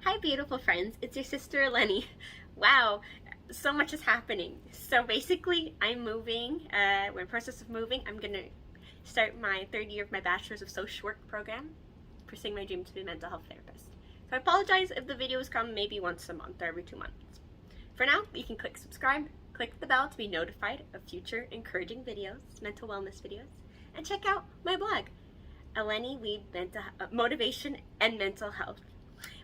Hi beautiful friends, it's your sister Eleni. Wow, so much is happening. So basically I'm moving, we're in the process of moving. I'm going to start my third year of my Bachelor's of Social Work program, pursuing my dream to be a mental health therapist. So I apologize if the videos come maybe once a month or every 2 months. For now, you can click subscribe, click the bell to be notified of future encouraging videos, mental wellness videos, and check out my blog, Eleni Weeb Motivation and Mental Health,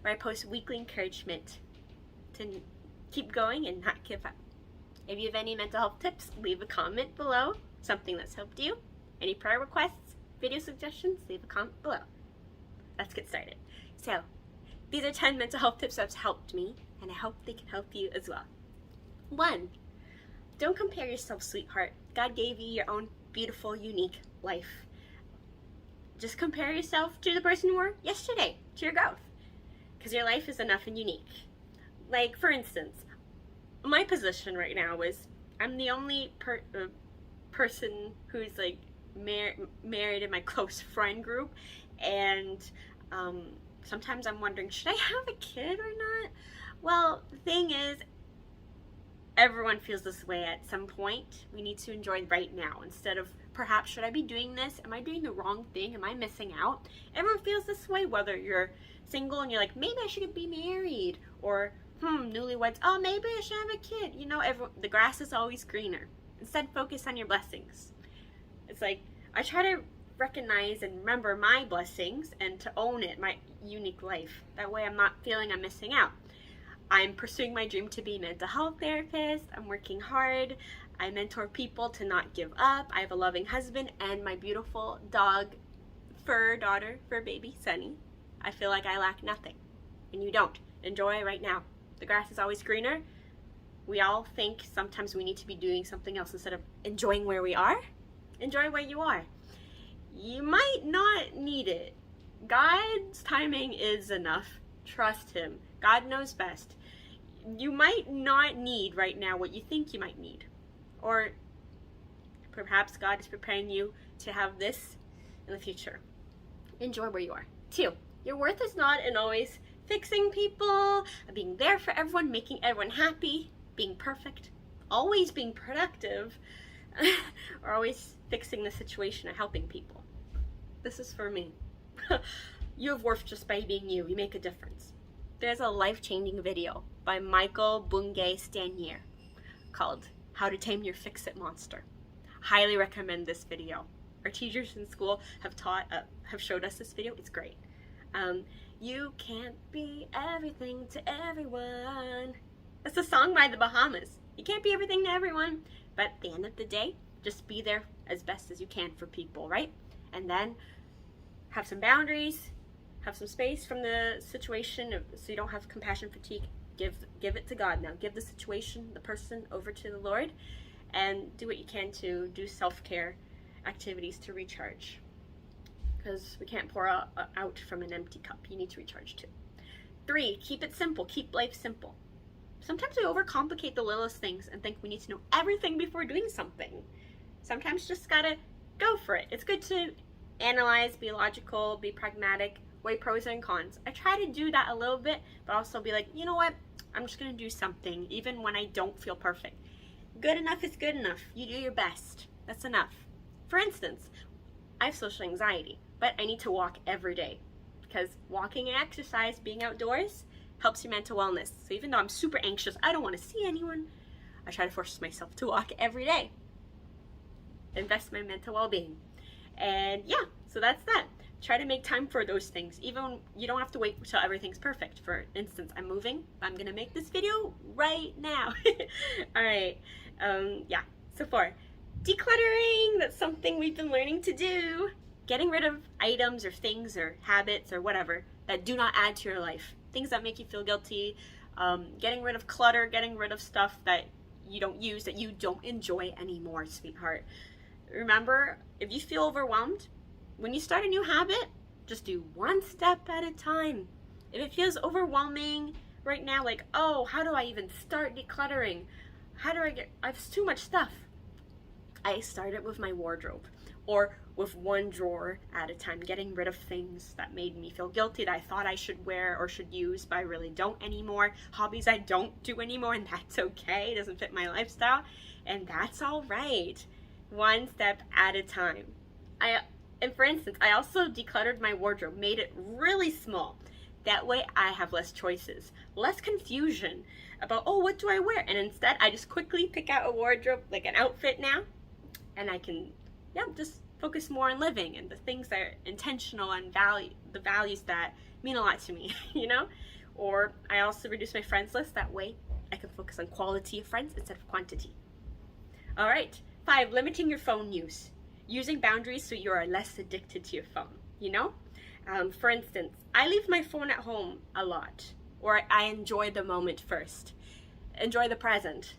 where I post weekly encouragement to keep going and not give up. If you have any mental health tips, leave a comment below, something that's helped you. Any prayer requests, video suggestions, leave a comment below. Let's get started. So, these are 10 mental health tips that have helped me, and I hope they can help you as well. 1. Don't compare yourself, sweetheart. God gave you your own beautiful, unique life. Just compare yourself to the person you were yesterday, to your growth. Because your life is enough and unique. Like, for instance, my position right now is I'm the only person who's like married in my close friend group, and sometimes I'm wondering, should I have a kid or not? Well, the thing is, everyone feels this way at some point. We need to enjoy right now instead of perhaps, should I be doing this? Am I doing the wrong thing? Am I missing out? Everyone feels this way, whether you're single and you're like, maybe I should be married, or newlyweds, oh, maybe I should have a kid. You know, the grass is always greener. Instead, focus on your blessings. It's like, I try to recognize and remember my blessings and to own it, my unique life. That way I'm not feeling I'm missing out. I'm pursuing my dream to be a mental health therapist. I'm working hard. I mentor people to not give up. I have a loving husband and my beautiful dog, fur baby, Sunny. I feel like I lack nothing. And you don't. Enjoy right now. The grass is always greener. We all think sometimes we need to be doing something else instead of enjoying where we are. Enjoy where you are. You might not need it. God's timing is enough. Trust Him. God knows best. You might not need right now what you think you might need. Or perhaps God is preparing you to have this in the future. Enjoy where you are. 2. Your worth is not in always fixing people, being there for everyone, making everyone happy, being perfect, always being productive, or always fixing the situation or helping people. This is for me. You have worth just by being you. You make a difference. There's a life-changing video by Michael Bungay Stanier called How to Tame Your Fix-It Monster. Highly recommend this video. Our teachers in school have showed us this video. It's great. You can't be everything to everyone. That's a song by the Bahamas. You can't be everything to everyone, but at the end of the day, just be there as best as you can for people, right? And then have some boundaries, have some space from the situation so you don't have compassion fatigue. Give it to God now. Give the situation, the person, over to the Lord, and do what you can to do self-care activities to recharge. Because we can't pour out from an empty cup. You need to recharge too. 3, keep it simple. Keep life simple. Sometimes we overcomplicate the littlest things and think we need to know everything before doing something. Sometimes just gotta go for it. It's good to analyze, be logical, be pragmatic, weigh pros and cons. I try to do that a little bit, but also be like, you know what? I'm just gonna do something, even when I don't feel perfect. Good enough is good enough. You do your best. That's enough. For instance, I have social anxiety, but I need to walk every day because walking and exercise, being outdoors, helps your mental wellness. So even though I'm super anxious, I don't want to see anyone, I try to force myself to walk every day. Invest in my mental well-being. And yeah, so that's that. Try to make time for those things. Even you don't have to wait until everything's perfect. For instance, I'm moving. I'm gonna make this video right now. All right. Yeah. So 4, decluttering. That's something we've been learning to do. Getting rid of items or things or habits or whatever that do not add to your life. Things that make you feel guilty. Getting rid of clutter. Getting rid of stuff that you don't use, that you don't enjoy anymore, sweetheart. Remember, if you feel overwhelmed, when you start a new habit, just do one step at a time. If it feels overwhelming right now, like, oh, how do I even start decluttering? I have too much stuff. I started with my wardrobe. Or with one drawer at a time, getting rid of things that made me feel guilty, that I thought I should wear or should use, but I really don't anymore. Hobbies I don't do anymore, and that's okay. It doesn't fit my lifestyle, and that's all right. One step at a time. And for instance, I also decluttered my wardrobe, made it really small. That way I have less choices, less confusion about, oh, what do I wear? And instead, I just quickly pick out a wardrobe, like an outfit now, and I can, just focus more on living and the things that are intentional and the values that mean a lot to me, Or I also reduce my friends list. That way I can focus on quality of friends instead of quantity. All right. 5, limiting your phone use. Using boundaries so you are less addicted to your phone, For instance, I leave my phone at home a lot, or I enjoy the moment first, enjoy the present,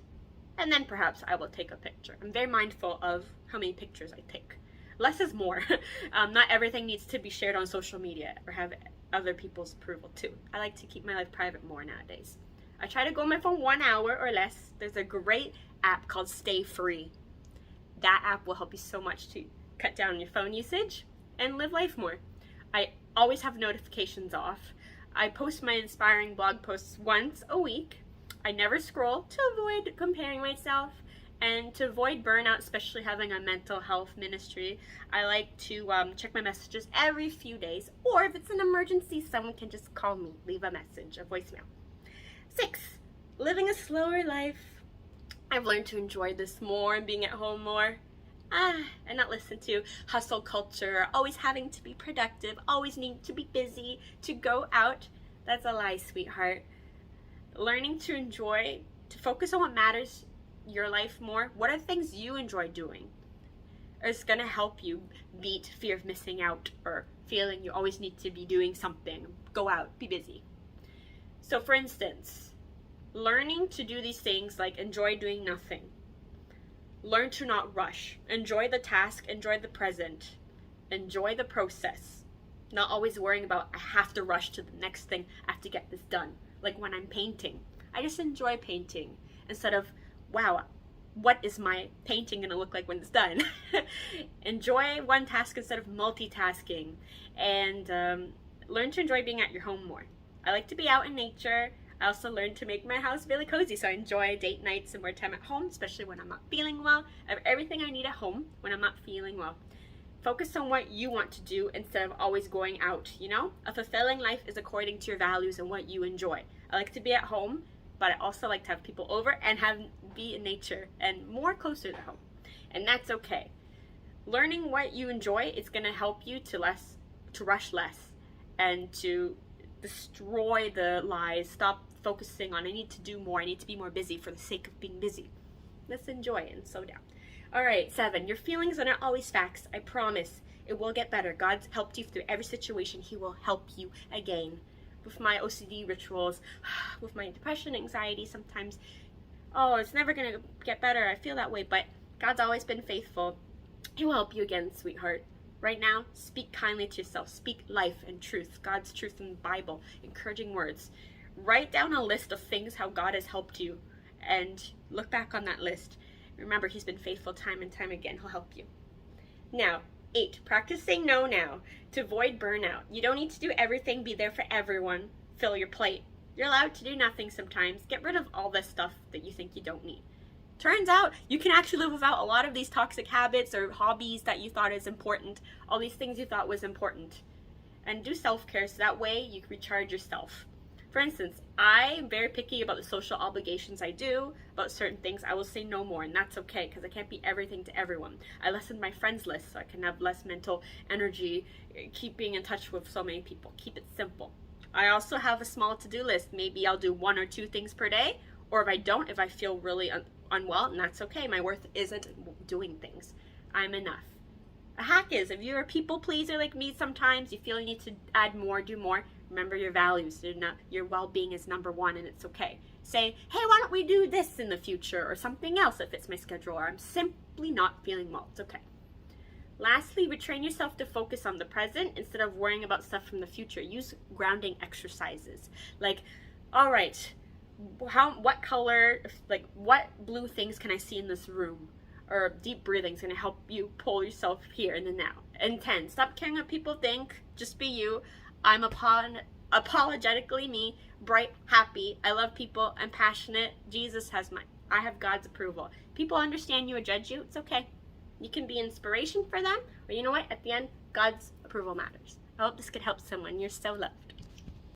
and then perhaps I will take a picture. I'm very mindful of how many pictures I take. Less is more. Not everything needs to be shared on social media or have other people's approval too. I like to keep my life private more nowadays. I try to go on my phone 1 hour or less. There's a great app called Stay Free. That app will help you so much to cut down your phone usage and live life more. I always have notifications off. I post my inspiring blog posts once a week. I never scroll to avoid comparing myself and to avoid burnout, especially having a mental health ministry. I like to check my messages every few days, or if it's an emergency, someone can just call me, leave a message, a voicemail. 6, living a slower life. I've learned to enjoy this more and being at home more. And not listen to hustle culture, always having to be productive, always need to be busy, to go out. That's a lie, sweetheart. Learning to enjoy, to focus on what matters your life more. What are things you enjoy doing? It's going to help you beat fear of missing out or feeling you always need to be doing something. Go out, be busy. So for instance, learning to do these things like enjoy doing nothing. Learn to not rush. Enjoy the task, enjoy the present. Enjoy the process. Not always worrying about, I have to rush to the next thing, I have to get this done. Like when I'm painting. I just enjoy painting instead of, wow, what is my painting going to look like when it's done? Enjoy one task instead of multitasking. And learn to enjoy being at your home more. I like to be out in nature. I also learned to make my house really cozy, so I enjoy date nights and more time at home, especially when I'm not feeling well. I have everything I need at home when I'm not feeling well. Focus on what you want to do instead of always going out, A fulfilling life is according to your values and what you enjoy. I like to be at home, but I also like to have people over and be in nature and more closer to home. And that's okay. Learning what you enjoy is going to help you to rush less and to destroy the lies. Stop focusing on I need to do more, I need to be more busy for the sake of being busy. Let's enjoy and slow down. All right, 7, your feelings are not always facts. I promise it will get better. God's helped you through every situation. He will help you again. With my OCD rituals, with my depression, anxiety, sometimes, it's never gonna get better. I feel that way, but God's always been faithful. He will help you again, sweetheart. Right now, speak kindly to yourself. Speak life and truth, God's truth in the Bible, encouraging words. Write down a list of things how God has helped you and look back on that list. Remember, He's been faithful time and time again. He'll help you. Now, 8, practice saying no now to avoid burnout. You don't need to do everything, be there for everyone. Fill your plate. You're allowed to do nothing sometimes. Get rid of all this stuff that you think you don't need. Turns out you can actually live without a lot of these toxic habits or hobbies that you thought is important, all these things you thought was important. And do self-care so that way you can recharge yourself. For instance, I'm very picky about the social obligations I do, about certain things. I will say no more, and that's okay because I can't be everything to everyone. I lessen my friends list so I can have less mental energy keeping in touch with so many people. Keep it simple. I also have a small to-do list. Maybe I'll do 1 or 2 things per day, or if I don't, if I feel really unwell, and that's okay. My worth isn't doing things. I'm enough. A hack is, if you're a people pleaser like me sometimes, you feel you need to add more, do more, remember your values. Your well-being is number 1, and it's okay. Say, hey, why don't we do this in the future, or something else that fits my schedule, or I'm simply not feeling well. It's okay. Lastly, retrain yourself to focus on the present instead of worrying about stuff from the future. Use grounding exercises. Like, all right, what color, like what blue things can I see in this room? Or deep breathing is going to help you pull yourself here in the now. And 10, stop caring what people think. Just be you. I'm apologetically me, bright, happy. I love people. I'm passionate. I have God's approval. People understand you or judge you. It's okay. You can be inspiration for them. Or you know what? At the end, God's approval matters. I hope this could help someone. You're so loved.